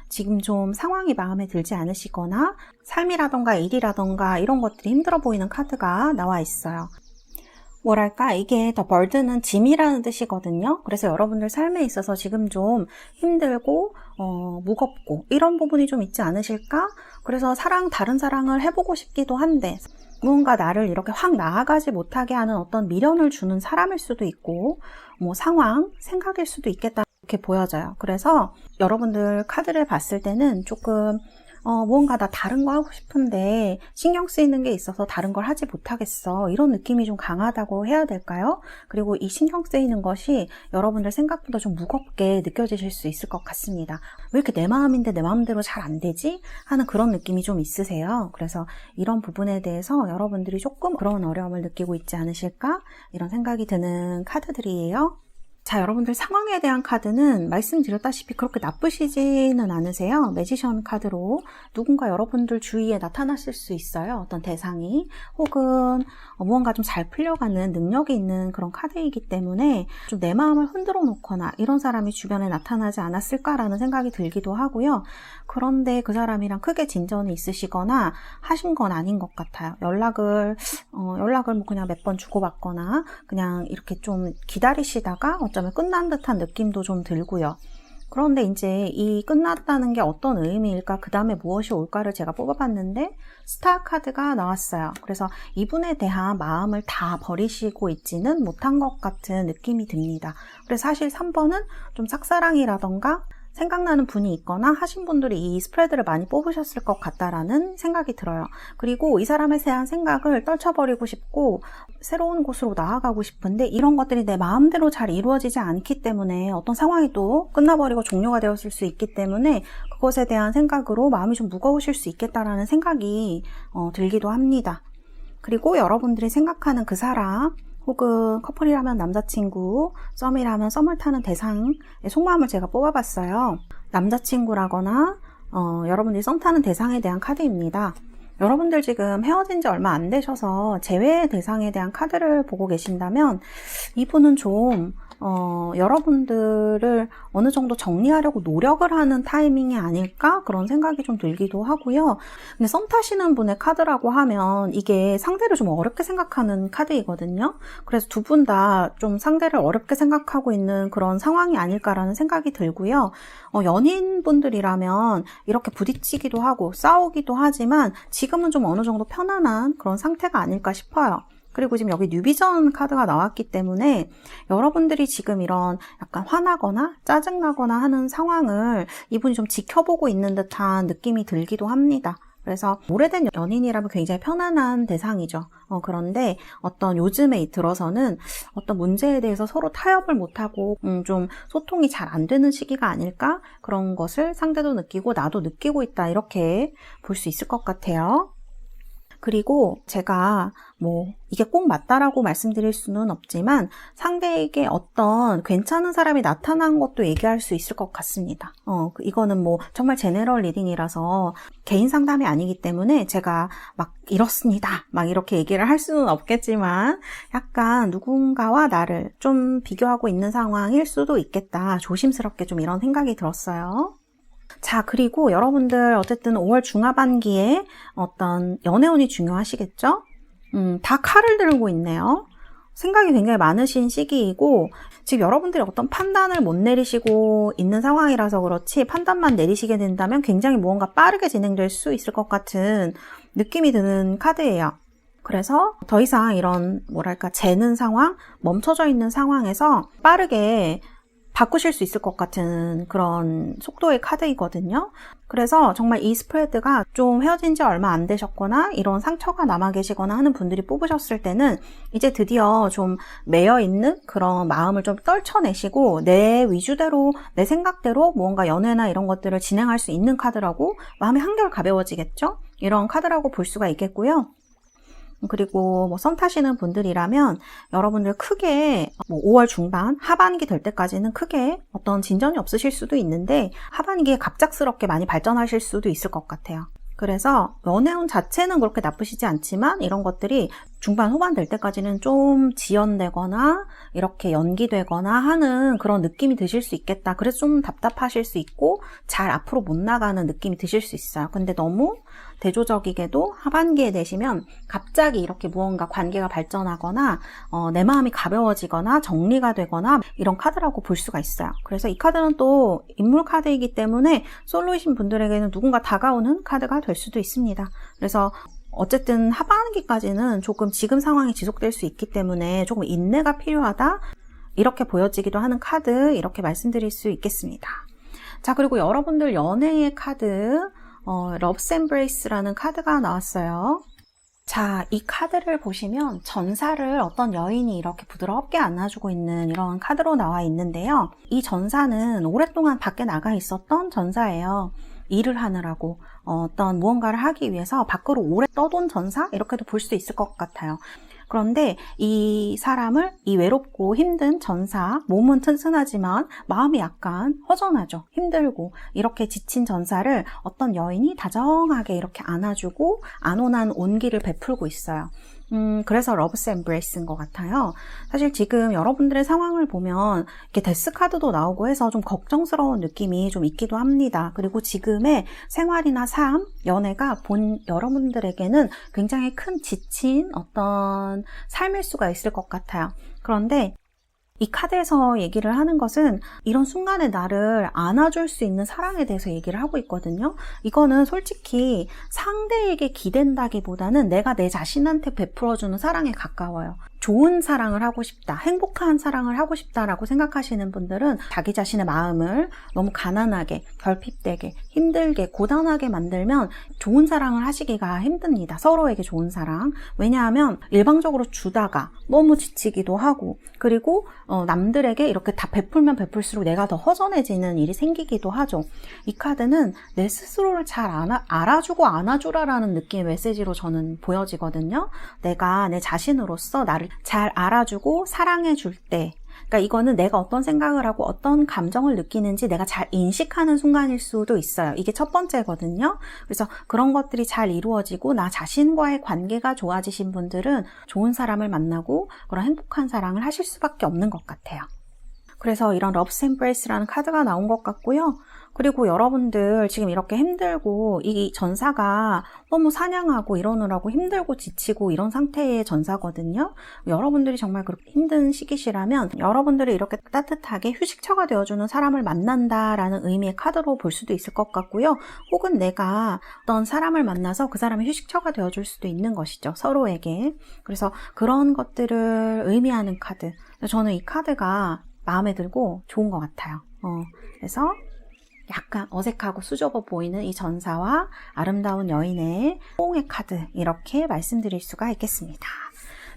지금 좀 상황이 마음에 들지 않으시거나 삶이라던가 일이라던가 이런 것들이 힘들어 보이는 카드가 나와 있어요. 뭐랄까, 이게 더 burden은 짐이라는 뜻이거든요. 그래서 여러분들 삶에 있어서 지금 좀 힘들고 무겁고 이런 부분이 좀 있지 않으실까? 그래서 다른 사랑을 해보고 싶기도 한데 무언가 나를 이렇게 확 나아가지 못하게 하는 어떤 미련을 주는 사람일 수도 있고 뭐 상황, 생각일 수도 있겠다 이렇게 보여져요. 그래서 여러분들 카드를 봤을 때는 조금 무언가 나 다른 거 하고 싶은데 신경 쓰이는 게 있어서 다른 걸 하지 못하겠어. 이런 느낌이 좀 강하다고 해야 될까요? 그리고 이 신경 쓰이는 것이 여러분들 생각보다 좀 무겁게 느껴지실 수 있을 것 같습니다. 왜 이렇게 내 마음인데 내 마음대로 잘 안 되지? 하는 그런 느낌이 좀 있으세요. 그래서 이런 부분에 대해서 여러분들이 조금 그런 어려움을 느끼고 있지 않으실까? 이런 생각이 드는 카드들이에요. 자, 여러분들 상황에 대한 카드는 말씀드렸다시피 그렇게 나쁘시지는 않으세요. 매지션 카드로 누군가 여러분들 주위에 나타났을 수 있어요. 어떤 대상이 혹은 무언가 좀 잘 풀려가는 능력이 있는 그런 카드이기 때문에 좀 내 마음을 흔들어 놓거나 이런 사람이 주변에 나타나지 않았을까라는 생각이 들기도 하고요. 그런데 그 사람이랑 크게 진전이 있으시거나 하신 건 아닌 것 같아요. 연락을 뭐 그냥 몇 번 주고받거나 그냥 이렇게 좀 기다리시다가 어쩌면 끝난 듯한 느낌도 좀 들고요. 그런데 이제 이 끝났다는 게 어떤 의미일까, 그 다음에 무엇이 올까를 제가 뽑아봤는데 스타 카드가 나왔어요. 그래서 이분에 대한 마음을 다 버리시고 있지는 못한 것 같은 느낌이 듭니다. 그래서 사실 3번은 좀 짝사랑이라던가 생각나는 분이 있거나 하신 분들이 이 스프레드를 많이 뽑으셨을 것 같다라는 생각이 들어요. 그리고 이 사람에 대한 생각을 떨쳐버리고 싶고 새로운 곳으로 나아가고 싶은데 이런 것들이 내 마음대로 잘 이루어지지 않기 때문에 어떤 상황이 또 끝나버리고 종료가 되었을 수 있기 때문에 그것에 대한 생각으로 마음이 좀 무거우실 수 있겠다라는 생각이 들기도 합니다. 그리고 여러분들이 생각하는 그 사람 혹은 커플이라면 남자친구, 썸이라면 썸을 타는 대상의 속마음을 제가 뽑아봤어요. 남자친구라거나 여러분들이 썸 타는 대상에 대한 카드입니다. 여러분들 지금 헤어진 지 얼마 안 되셔서 재회 대상에 대한 카드를 보고 계신다면 이분은 좀 여러분들을 어느 정도 정리하려고 노력을 하는 타이밍이 아닐까? 그런 생각이 좀 들기도 하고요. 근데 썸 타시는 분의 카드라고 하면 이게 상대를 좀 어렵게 생각하는 카드이거든요. 그래서 두 분 다 좀 상대를 어렵게 생각하고 있는 그런 상황이 아닐까라는 생각이 들고요. 연인분들이라면 이렇게 부딪히기도 하고 싸우기도 하지만 지금은 좀 어느 정도 편안한 그런 상태가 아닐까 싶어요. 그리고 지금 여기 뉴비전 카드가 나왔기 때문에 여러분들이 지금 이런 약간 화나거나 짜증나거나 하는 상황을 이분이 좀 지켜보고 있는 듯한 느낌이 들기도 합니다. 그래서 오래된 연인이라면 굉장히 편안한 대상이죠. 그런데 어떤 요즘에 들어서는 어떤 문제에 대해서 서로 타협을 못하고 좀 소통이 잘 안 되는 시기가 아닐까? 그런 것을 상대도 느끼고 나도 느끼고 있다, 이렇게 볼 수 있을 것 같아요. 그리고 제가 이게 꼭 맞다라고 말씀드릴 수는 없지만 상대에게 어떤 괜찮은 사람이 나타난 것도 얘기할 수 있을 것 같습니다. 이거는 정말 제너럴 리딩이라서 개인 상담이 아니기 때문에 제가 막 이렇습니다, 막 이렇게 얘기를 할 수는 없겠지만 약간 누군가와 나를 좀 비교하고 있는 상황일 수도 있겠다, 조심스럽게 좀 이런 생각이 들었어요. 자, 그리고 여러분들 어쨌든 5월 중하반기에 어떤 연애운이 중요하시겠죠? 다 칼을 들고 있네요. 생각이 굉장히 많으신 시기이고 지금 여러분들이 어떤 판단을 못 내리시고 있는 상황이라서 그렇지 판단만 내리시게 된다면 굉장히 무언가 빠르게 진행될 수 있을 것 같은 느낌이 드는 카드예요. 그래서 더 이상 이런 재는 상황, 멈춰져 있는 상황에서 빠르게 바꾸실 수 있을 것 같은 그런 속도의 카드이거든요. 그래서 정말 이 스프레드가 좀 헤어진 지 얼마 안 되셨거나 이런 상처가 남아 계시거나 하는 분들이 뽑으셨을 때는 이제 드디어 좀 매여있는 그런 마음을 좀 떨쳐내시고 내 위주대로, 내 생각대로 무언가 연애나 이런 것들을 진행할 수 있는 카드라고, 마음이 한결 가벼워지겠죠? 이런 카드라고 볼 수가 있겠고요. 그리고 썸 타시는 분들이라면 여러분들 크게 5월 중반, 하반기 될 때까지는 크게 어떤 진전이 없으실 수도 있는데 하반기에 갑작스럽게 많이 발전하실 수도 있을 것 같아요. 그래서 연애운 자체는 그렇게 나쁘시지 않지만 이런 것들이 중반 후반 될 때까지는 좀 지연되거나 이렇게 연기되거나 하는 그런 느낌이 드실 수 있겠다. 그래서 좀 답답하실 수 있고 잘 앞으로 못 나가는 느낌이 드실 수 있어요. 근데 너무 대조적이게도 하반기에 되시면 갑자기 이렇게 무언가 관계가 발전하거나 내 마음이 가벼워지거나 정리가 되거나 이런 카드라고 볼 수가 있어요. 그래서 이 카드는 또 인물 카드이기 때문에 솔로이신 분들에게는 누군가 다가오는 카드가 될 수도 있습니다. 그래서 어쨌든 하반기까지는 조금 지금 상황이 지속될 수 있기 때문에 조금 인내가 필요하다, 이렇게 보여지기도 하는 카드, 이렇게 말씀드릴 수 있겠습니다. 자, 그리고 여러분들 연애의 카드, 러브스 엠브레이스라는 카드가 나왔어요. 자, 이 카드를 보시면 전사를 어떤 여인이 이렇게 부드럽게 안아주고 있는 이런 카드로 나와 있는데요. 이 전사는 오랫동안 밖에 나가 있었던 전사예요. 일을 하느라고 어떤 무언가를 하기 위해서 밖으로 오래 떠돈 전사? 이렇게도 볼 수 있을 것 같아요. 그런데 이 사람을, 이 외롭고 힘든 전사, 몸은 튼튼하지만 마음이 약간 허전하죠. 힘들고 이렇게 지친 전사를 어떤 여인이 다정하게 이렇게 안아주고 안온한 온기를 베풀고 있어요. 그래서 러브스 엠브레이스인 것 같아요. 사실 지금 여러분들의 상황을 보면 이렇게 데스 카드도 나오고 해서 좀 걱정스러운 느낌이 좀 있기도 합니다. 그리고 지금의 생활이나 삶, 연애가 여러분들에게는 굉장히 큰 지친 어떤 삶일 수가 있을 것 같아요. 그런데 이 카드에서 얘기를 하는 것은 이런 순간에 나를 안아줄 수 있는 사랑에 대해서 얘기를 하고 있거든요. 이거는 솔직히 상대에게 기댄다기보다는 내가 내 자신한테 베풀어주는 사랑에 가까워요. 좋은 사랑을 하고 싶다, 행복한 사랑을 하고 싶다라고 생각하시는 분들은 자기 자신의 마음을 너무 가난하게, 결핍되게, 힘들게, 고단하게 만들면 좋은 사랑을 하시기가 힘듭니다. 서로에게 좋은 사랑. 왜냐하면 일방적으로 주다가 너무 지치기도 하고, 그리고 남들에게 이렇게 다 베풀면 베풀수록 내가 더 허전해지는 일이 생기기도 하죠. 이 카드는 내 스스로를 잘 알아주고 안아주라라는 느낌의 메시지로 저는 보여지거든요. 내가 내 자신으로서 나를 잘 알아주고 사랑해줄 때, 그러니까 이거는 내가 어떤 생각을 하고 어떤 감정을 느끼는지 내가 잘 인식하는 순간일 수도 있어요. 이게 첫 번째거든요. 그래서 그런 것들이 잘 이루어지고 나 자신과의 관계가 좋아지신 분들은 좋은 사람을 만나고 그런 행복한 사랑을 하실 수밖에 없는 것 같아요. 그래서 이런 러브스 엠브레이스라는 카드가 나온 것 같고요. 그리고 여러분들 지금 이렇게 힘들고 이 전사가 너무 사냥하고 이러느라고 힘들고 지치고 이런 상태의 전사거든요. 여러분들이 정말 그렇게 힘든 시기시라면 여러분들이 이렇게 따뜻하게 휴식처가 되어주는 사람을 만난다라는 의미의 카드로 볼 수도 있을 것 같고요. 혹은 내가 어떤 사람을 만나서 그 사람의 휴식처가 되어줄 수도 있는 것이죠. 서로에게. 그래서 그런 것들을 의미하는 카드. 저는 이 카드가 마음에 들고 좋은 것 같아요. 그래서 약간 어색하고 수줍어 보이는 이 전사와 아름다운 여인의 호응의 카드, 이렇게 말씀드릴 수가 있겠습니다.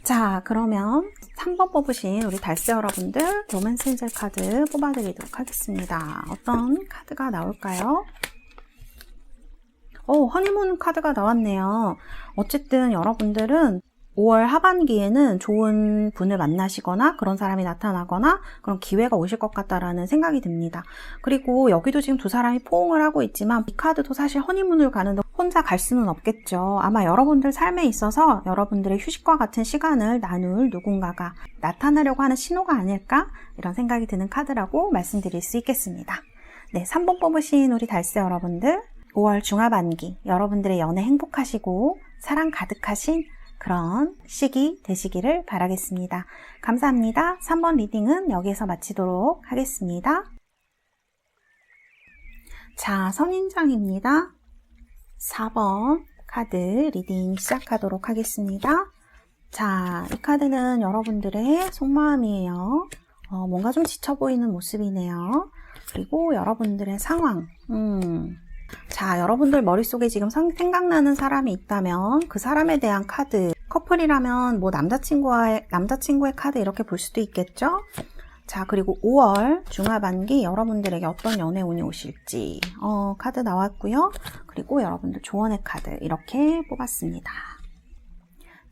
자, 그러면 3번 뽑으신 우리 달세 여러분들 로맨스 엔젤 카드 뽑아드리도록 하겠습니다. 어떤 카드가 나올까요? 허니문 카드가 나왔네요. 어쨌든 여러분들은 5월 하반기에는 좋은 분을 만나시거나 그런 사람이 나타나거나 그런 기회가 오실 것 같다라는 생각이 듭니다. 그리고 여기도 지금 두 사람이 포옹을 하고 있지만 이 카드도 사실 허니문을 가는데 혼자 갈 수는 없겠죠. 아마 여러분들 삶에 있어서 여러분들의 휴식과 같은 시간을 나눌 누군가가 나타나려고 하는 신호가 아닐까? 이런 생각이 드는 카드라고 말씀드릴 수 있겠습니다. 네, 3번 뽑으신 우리 달세 여러분들 5월 중하반기 여러분들의 연애 행복하시고 사랑 가득하신 그런 시기 되시기를 바라겠습니다. 감사합니다. 3번 리딩은 여기에서 마치도록 하겠습니다. 자, 선인장입니다. 4번 카드 리딩 시작하도록 하겠습니다. 자, 이 카드는 여러분들의 속마음이에요. 뭔가 좀 지쳐 보이는 모습이네요. 그리고 여러분들의 상황. 자, 여러분들 머릿속에 지금 생각나는 사람이 있다면 그 사람에 대한 카드, 커플이라면 뭐 남자친구의 카드 이렇게 볼 수도 있겠죠? 자, 그리고 5월 중하반기 여러분들에게 어떤 연애운이 오실지 카드 나왔고요. 그리고 여러분들 조언의 카드 이렇게 뽑았습니다.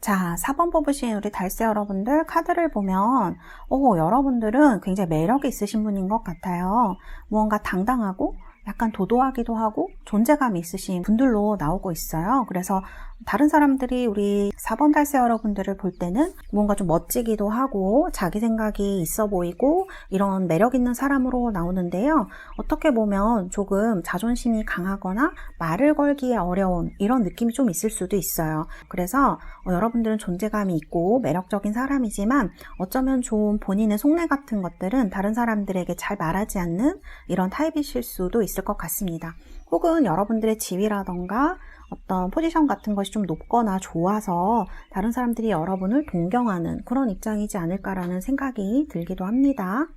자, 4번 뽑으신 우리 달세 여러분들 카드를 보면 여러분들은 굉장히 매력이 있으신 분인 것 같아요. 무언가 당당하고 약간 도도하기도 하고 존재감이 있으신 분들로 나오고 있어요. 그래서 다른 사람들이 우리 4번 달세 여러분들을 볼 때는 뭔가 좀 멋지기도 하고 자기 생각이 있어 보이고 이런 매력 있는 사람으로 나오는데요. 어떻게 보면 조금 자존심이 강하거나 말을 걸기에 어려운 이런 느낌이 좀 있을 수도 있어요. 그래서 여러분들은 존재감이 있고 매력적인 사람이지만 어쩌면 좀 본인의 속내 같은 것들은 다른 사람들에게 잘 말하지 않는 이런 타입이실 수도 있을 것 같습니다. 혹은 여러분들의 지위라던가 어떤 포지션 같은 것이 좀 높거나 좋아서 다른 사람들이 여러분을 동경하는 그런 입장이지 않을까라는 생각이 들기도 합니다.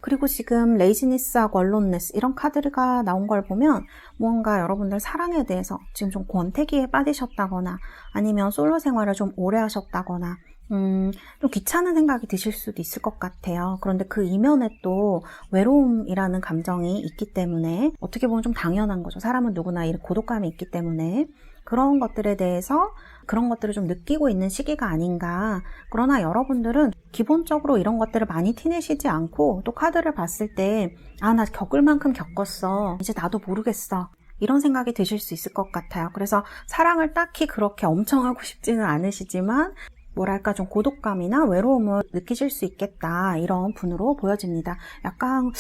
그리고 지금 레이지니스하고 언론네스 이런 카드가 나온 걸 보면 무언가 여러분들 사랑에 대해서 지금 좀 권태기에 빠지셨다거나 아니면 솔로 생활을 좀 오래 하셨다거나 좀 귀찮은 생각이 드실 수도 있을 것 같아요. 그런데 그 이면에 또 외로움이라는 감정이 있기 때문에 어떻게 보면 좀 당연한 거죠. 사람은 누구나 이런 고독감이 있기 때문에 그런 것들에 대해서 그런 것들을 좀 느끼고 있는 시기가 아닌가. 그러나 여러분들은 기본적으로 이런 것들을 많이 티내시지 않고 또 카드를 봤을 때 나 겪을 만큼 겪었어. 이제 나도 모르겠어. 이런 생각이 드실 수 있을 것 같아요. 그래서 사랑을 딱히 그렇게 엄청 하고 싶지는 않으시지만 뭐랄까 좀 고독감이나 외로움을 느끼실 수 있겠다 이런 분으로 보여집니다. 약간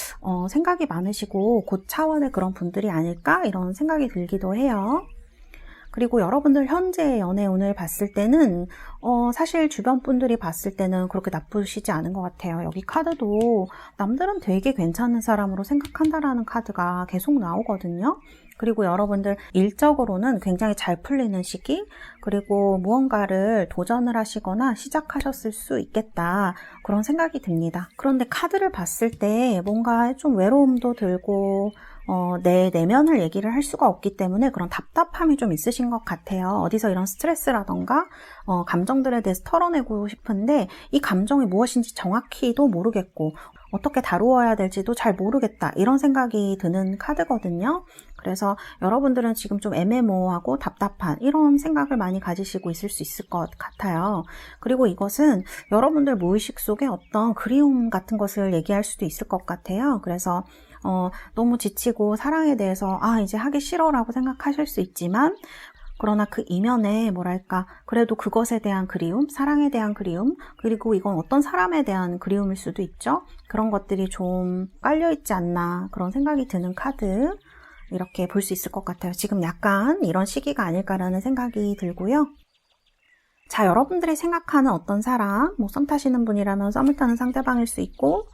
생각이 많으시고 곧 차원의 그런 분들이 아닐까 이런 생각이 들기도 해요. 그리고 여러분들 현재 연애운을 봤을 때는 사실 주변 분들이 봤을 때는 그렇게 나쁘시지 않은 것 같아요. 여기 카드도 남들은 되게 괜찮은 사람으로 생각한다라는 카드가 계속 나오거든요. 그리고 여러분들 일적으로는 굉장히 잘 풀리는 시기, 그리고 무언가를 도전을 하시거나 시작하셨을 수 있겠다 그런 생각이 듭니다. 그런데 카드를 봤을 때 뭔가 좀 외로움도 들고 내 내면을 얘기를 할 수가 없기 때문에 그런 답답함이 좀 있으신 것 같아요. 어디서 이런 스트레스라던가 감정들에 대해서 털어내고 싶은데 이 감정이 무엇인지 정확히도 모르겠고 어떻게 다루어야 될지도 잘 모르겠다 이런 생각이 드는 카드거든요. 그래서 여러분들은 지금 좀 애매모호하고 답답한 이런 생각을 많이 가지시고 있을 수 있을 것 같아요. 그리고 이것은 여러분들 무의식 속에 어떤 그리움 같은 것을 얘기할 수도 있을 것 같아요. 그래서 너무 지치고 사랑에 대해서 이제 하기 싫어라고 생각하실 수 있지만 그러나 그 이면에 뭐랄까 그래도 그것에 대한 그리움, 사랑에 대한 그리움, 그리고 이건 어떤 사람에 대한 그리움일 수도 있죠. 그런 것들이 좀 깔려있지 않나 그런 생각이 드는 카드 이렇게 볼 수 있을 것 같아요. 지금 약간 이런 시기가 아닐까라는 생각이 들고요. 자, 여러분들이 생각하는 어떤 사람, 썸 타시는 분이라면 썸을 타는 상대방일 수 있고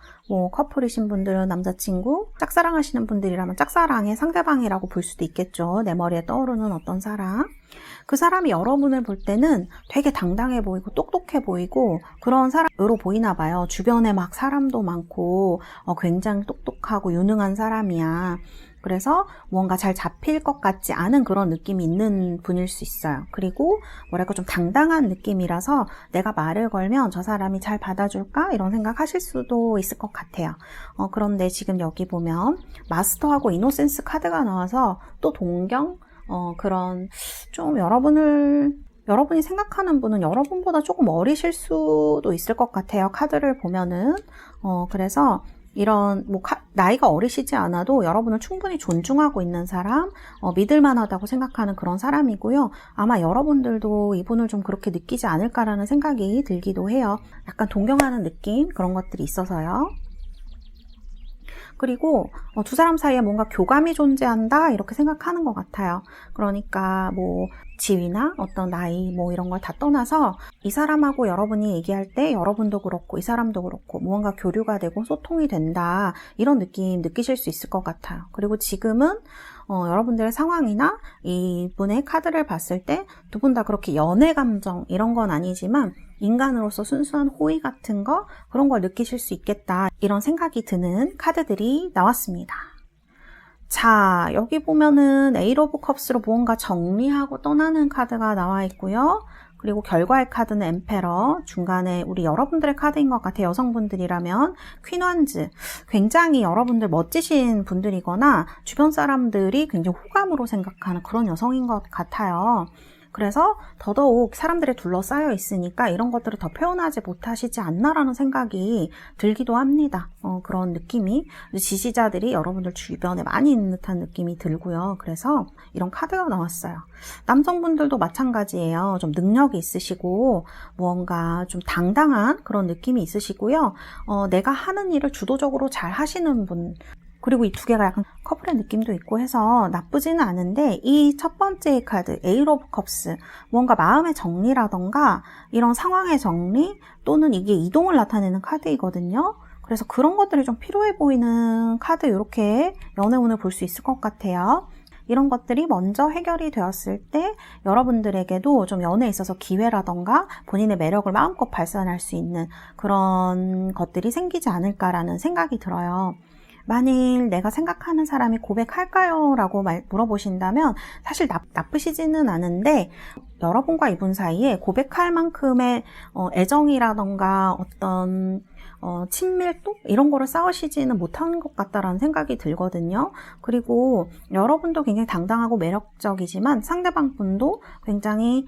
커플이신 분들은 남자친구, 짝사랑하시는 분들이라면 짝사랑의 상대방이라고 볼 수도 있겠죠. 내 머리에 떠오르는 어떤 사람. 그 사람이 여러분을 볼 때는 되게 당당해 보이고 똑똑해 보이고 그런 사람으로 보이나 봐요. 주변에 막 사람도 많고 굉장히 똑똑하고 유능한 사람이야. 그래서 뭔가 잘 잡힐 것 같지 않은 그런 느낌이 있는 분일 수 있어요. 그리고 뭐랄까 좀 당당한 느낌이라서 내가 말을 걸면 저 사람이 잘 받아줄까? 이런 생각 하실 수도 있을 것 같아요. 그런데 지금 여기 보면 마스터하고 이노센스 카드가 나와서 또 동경? 그런 좀 여러분이 생각하는 분은 여러분보다 조금 어리실 수도 있을 것 같아요. 카드를 보면은. 그래서 이런 나이가 어리시지 않아도 여러분을 충분히 존중하고 있는 사람, 믿을만하다고 생각하는 그런 사람이고요. 아마 여러분들도 이분을 좀 그렇게 느끼지 않을까라는 생각이 들기도 해요. 약간 동경하는 느낌 그런 것들이 있어서요. 그리고 두 사람 사이에 뭔가 교감이 존재한다 이렇게 생각하는 것 같아요. 그러니까 지위나 어떤 나이 이런 걸 다 떠나서 이 사람하고 여러분이 얘기할 때 여러분도 그렇고 이 사람도 그렇고 무언가 교류가 되고 소통이 된다 이런 느낌 느끼실 수 있을 것 같아요. 그리고 지금은 여러분들의 상황이나 이분의 카드를 봤을 때 두 분 다 그렇게 연애 감정 이런 건 아니지만 인간으로서 순수한 호의 같은 거 그런 걸 느끼실 수 있겠다 이런 생각이 드는 카드들이 나왔습니다. 자, 여기 보면은 에이트 오브 컵스로 무언가 정리하고 떠나는 카드가 나와 있고요. 그리고 결과의 카드는 엠페러, 중간에 우리 여러분들의 카드인 것 같아요. 여성분들이라면 퀸 완즈, 굉장히 여러분들 멋지신 분들이거나 주변 사람들이 굉장히 호감으로 생각하는 그런 여성인 것 같아요. 그래서 더더욱 사람들에 둘러싸여 있으니까 이런 것들을 더 표현하지 못하시지 않나라는 생각이 들기도 합니다. 그런 느낌이 지지자들이 여러분들 주변에 많이 있는 듯한 느낌이 들고요. 그래서 이런 카드가 나왔어요. 남성분들도 마찬가지예요. 좀 능력이 있으시고 무언가 좀 당당한 그런 느낌이 있으시고요. 내가 하는 일을 주도적으로 잘 하시는 분, 그리고 이 두 개가 약간 커플의 느낌도 있고 해서 나쁘지는 않은데, 이 첫 번째 카드 에이스 오브 컵스, 뭔가 마음의 정리라던가 이런 상황의 정리 또는 이게 이동을 나타내는 카드이거든요. 그래서 그런 것들이 좀 필요해 보이는 카드, 이렇게 연애운을 볼 수 있을 것 같아요. 이런 것들이 먼저 해결이 되었을 때 여러분들에게도 좀 연애에 있어서 기회라던가 본인의 매력을 마음껏 발산할 수 있는 그런 것들이 생기지 않을까라는 생각이 들어요. 만일 내가 생각하는 사람이 고백할까요? 라고 물어보신다면 사실 나쁘시지는 않은데, 여러분과 이분 사이에 고백할 만큼의 애정이라던가 어떤 친밀도? 이런 거를 쌓으시지는 못한 것 같다라는 생각이 들거든요. 그리고 여러분도 굉장히 당당하고 매력적이지만 상대방 분도 굉장히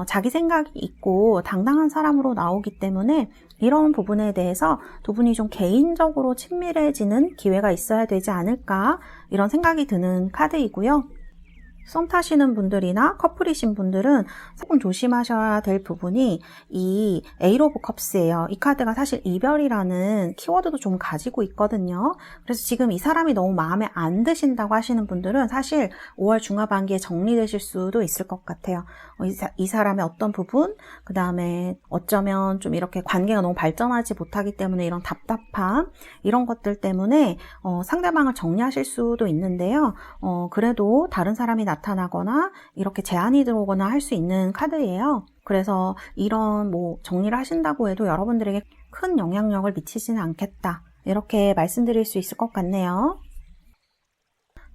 자기 생각이 있고 당당한 사람으로 나오기 때문에 이런 부분에 대해서 두 분이 좀 개인적으로 친밀해지는 기회가 있어야 되지 않을까, 이런 생각이 드는 카드이고요. 썸 타시는 분들이나 커플이신 분들은 조금 조심하셔야 될 부분이 이 에이스 오브 컵스예요. 이 카드가 사실 이별이라는 키워드도 좀 가지고 있거든요. 그래서 지금 이 사람이 너무 마음에 안 드신다고 하시는 분들은 사실 5월 중하반기에 정리되실 수도 있을 것 같아요. 이 사람의 어떤 부분, 그 다음에 어쩌면 좀 이렇게 관계가 너무 발전하지 못하기 때문에 이런 답답함, 이런 것들 때문에 상대방을 정리하실 수도 있는데요. 그래도 다른 사람이 나타나거나 이렇게 제안이 들어오거나 할 수 있는 카드예요. 그래서 이런 정리를 하신다고 해도 여러분들에게 큰 영향력을 미치지는 않겠다, 이렇게 말씀드릴 수 있을 것 같네요.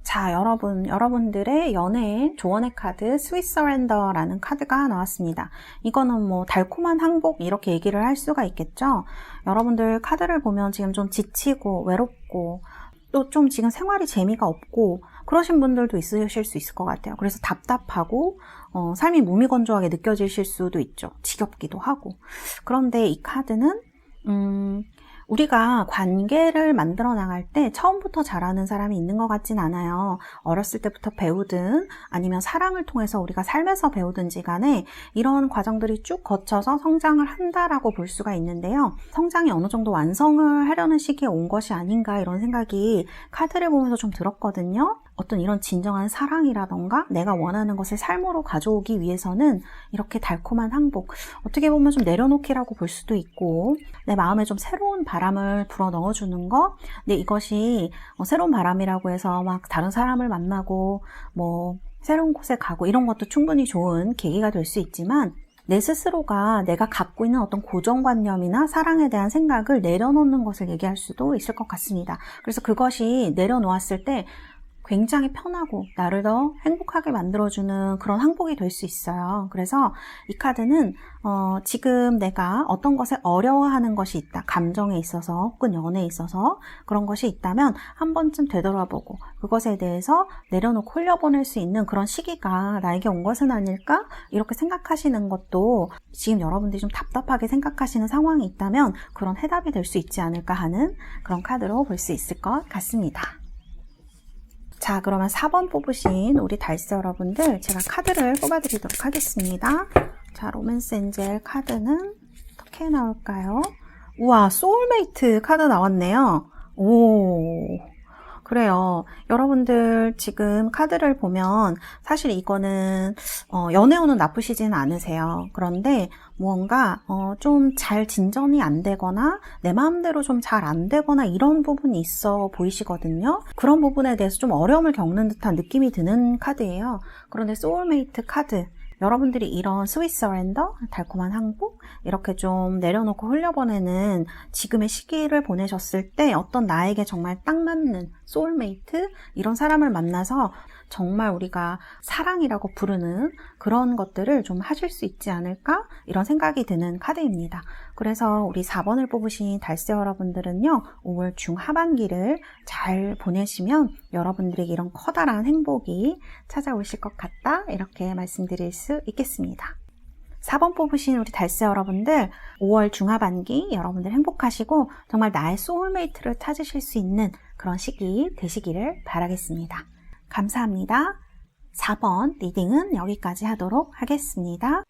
자, 여러분들의 연애의 조언의 카드 Sweet Surrender라는 카드가 나왔습니다. 이거는 달콤한 항복, 이렇게 얘기를 할 수가 있겠죠. 여러분들 카드를 보면 지금 좀 지치고 외롭고 또 좀 지금 생활이 재미가 없고 그러신 분들도 있으실 수 있을 것 같아요. 그래서 답답하고 삶이 무미건조하게 느껴지실 수도 있죠. 지겹기도 하고. 그런데 이 카드는 우리가 관계를 만들어 나갈 때 처음부터 잘하는 사람이 있는 것 같진 않아요. 어렸을 때부터 배우든 아니면 사랑을 통해서 우리가 삶에서 배우든지 간에 이런 과정들이 쭉 거쳐서 성장을 한다라고 볼 수가 있는데요. 성장이 어느 정도 완성을 하려는 시기에 온 것이 아닌가, 이런 생각이 카드를 보면서 좀 들었거든요. 어떤 이런 진정한 사랑이라던가 내가 원하는 것을 삶으로 가져오기 위해서는 이렇게 달콤한 항복, 어떻게 보면 좀 내려놓기라고 볼 수도 있고, 내 마음에 좀 새로운 바람을 불어 넣어주는 거. 근데 이것이 새로운 바람이라고 해서 막 다른 사람을 만나고 새로운 곳에 가고 이런 것도 충분히 좋은 계기가 될 수 있지만, 내 스스로가 내가 갖고 있는 어떤 고정관념이나 사랑에 대한 생각을 내려놓는 것을 얘기할 수도 있을 것 같습니다. 그래서 그것이 내려놓았을 때 굉장히 편하고 나를 더 행복하게 만들어주는 그런 항복이 될 수 있어요. 그래서 이 카드는 지금 내가 어떤 것에 어려워하는 것이 있다, 감정에 있어서 혹은 연애에 있어서 그런 것이 있다면 한 번쯤 되돌아보고 그것에 대해서 내려놓고 흘려보낼 수 있는 그런 시기가 나에게 온 것은 아닐까, 이렇게 생각하시는 것도, 지금 여러분들이 좀 답답하게 생각하시는 상황이 있다면 그런 해답이 될 수 있지 않을까 하는 그런 카드로 볼 수 있을 것 같습니다. 자, 그러면 4번 뽑으신 우리 달스 여러분들, 제가 카드를 뽑아드리도록 하겠습니다. 자, 로맨스 엔젤 카드는 어떻게 나올까요? 우와, 소울메이트 카드 나왔네요. 그래요. 여러분들 지금 카드를 보면 사실 이거는 연애운은 나쁘시진 않으세요. 그런데 무언가 좀 잘 진전이 안 되거나 내 마음대로 좀 잘 안 되거나 이런 부분이 있어 보이시거든요. 그런 부분에 대해서 좀 어려움을 겪는 듯한 느낌이 드는 카드예요. 그런데 소울메이트 카드, 여러분들이 이런 스위트 서렌더, 달콤한 항복, 이렇게 좀 내려놓고 흘려보내는 지금의 시기를 보내셨을 때 어떤 나에게 정말 딱 맞는 소울메이트, 이런 사람을 만나서 정말 우리가 사랑이라고 부르는 그런 것들을 좀 하실 수 있지 않을까? 이런 생각이 드는 카드입니다. 그래서 우리 4번을 뽑으신 달세 여러분들은요, 5월 중하반기를 잘 보내시면 여러분들에게 이런 커다란 행복이 찾아오실 것 같다, 이렇게 말씀드릴 수 있겠습니다. 4번 뽑으신 우리 달세 여러분들, 5월 중하반기 여러분들 행복하시고 정말 나의 소울메이트를 찾으실 수 있는 그런 시기 되시기를 바라겠습니다. 감사합니다. 4번 리딩은 여기까지 하도록 하겠습니다.